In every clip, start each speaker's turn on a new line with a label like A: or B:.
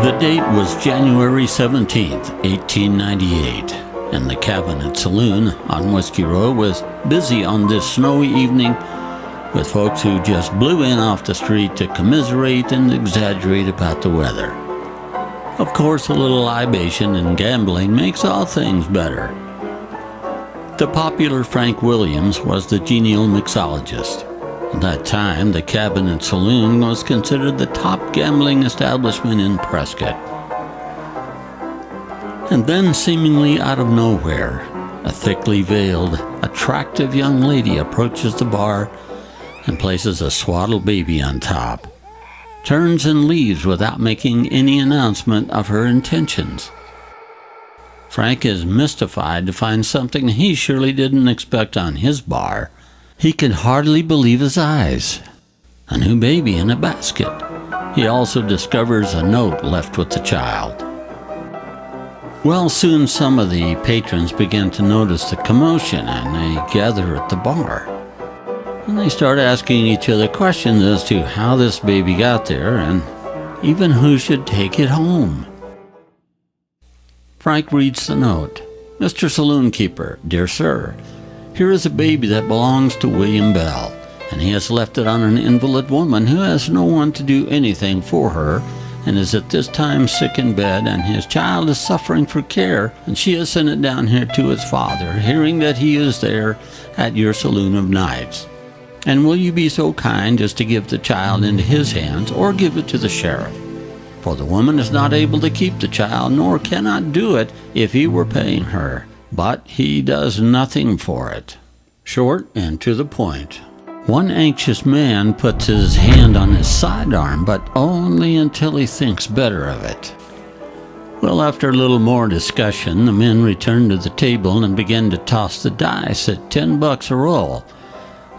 A: The date was January 17th, 1898, and the Cabinet Saloon on Whiskey Row was busy on this snowy evening with folks who just blew in off the street to commiserate and exaggerate about the weather. Of course, a little libation and gambling makes all things better. The popular Frank Williams was the genial mixologist. At that time, the Cabinet Saloon was considered the top gambling establishment in Prescott. And then, seemingly out of nowhere, a thickly veiled, attractive young lady approaches the bar and places a swaddled baby on top, turns and leaves without making any announcement of her intentions. Frank is mystified to find something he surely didn't expect on his bar. He can hardly believe his eyes. A new baby in a basket. He also discovers a note left with the child. Well, soon some of the patrons begin to notice the commotion and they gather at the bar. And they start asking each other questions as to how this baby got there and even who should take it home. Frank reads the note. "Mr. Saloonkeeper, dear sir, here is a baby that belongs to William Bell, and he has left it on an invalid woman who has no one to do anything for her and is at this time sick in bed, and his child is suffering for care, and she has sent it down here to his father, hearing that he is there at your saloon of nights. And will you be so kind as to give the child into his hands, or give it to the sheriff? For the woman is not able to keep the child, nor cannot do it if he were paying her, but he does nothing for it." Short and to the point. One anxious man puts his hand on his sidearm, but only until he thinks better of it. Well, after a little more discussion, the men return to the table and begin to toss the dice at $10 a roll,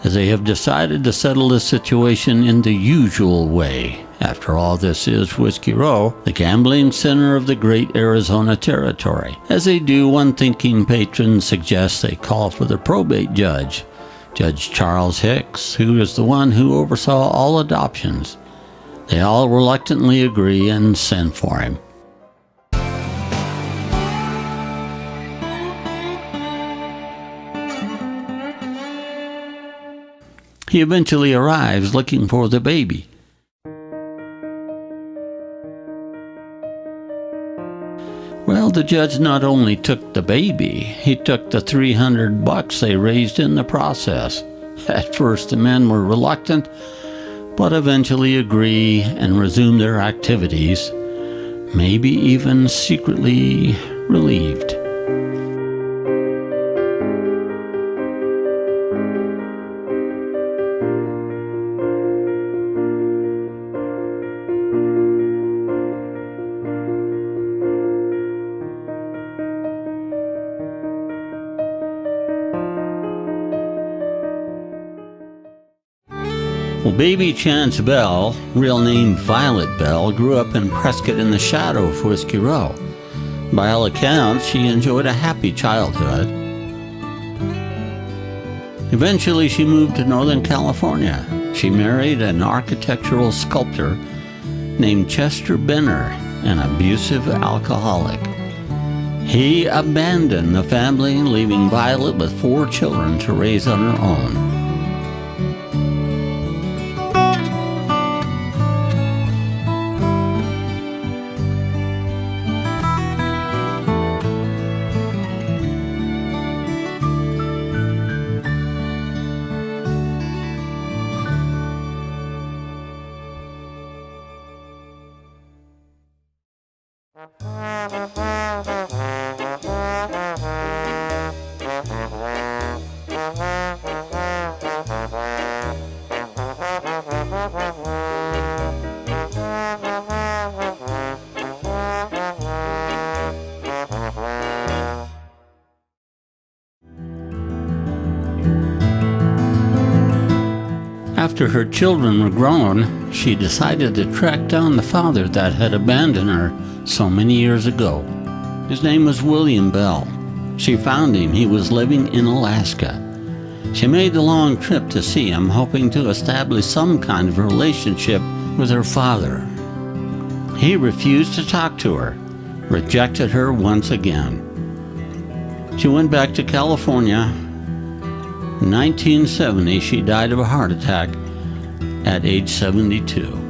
A: as they have decided to settle the situation in the usual way. After all, this is Whiskey Row, the gambling center of the great Arizona Territory. As they do, one thinking patron suggests they call for the probate judge, Judge Charles Hicks, who is the one who oversaw all adoptions. They all reluctantly agree and send for him. He eventually arrives looking for the baby. Well, the judge not only took the baby, he took the $300 they raised in the process. At first the men were reluctant, but eventually agree and resume their activities, maybe even secretly relieved. Well, baby Chance Bell, real name Violet Bell, grew up in Prescott in the shadow of Whiskey Row. By all accounts, she enjoyed a happy childhood. Eventually, she moved to Northern California. She married an architectural sculptor named Chester Benner, an abusive alcoholic. He abandoned the family, leaving Violet with 4 children to raise on her own. After her children were grown, she decided to track down the father that had abandoned her so many years ago. His name was William Bell. She found him. He was living in Alaska. She made the long trip to see him, hoping to establish some kind of relationship with her father. He refused to talk to her, rejected her once again. She went back to California. In 1970, she died of a heart attack at age 72.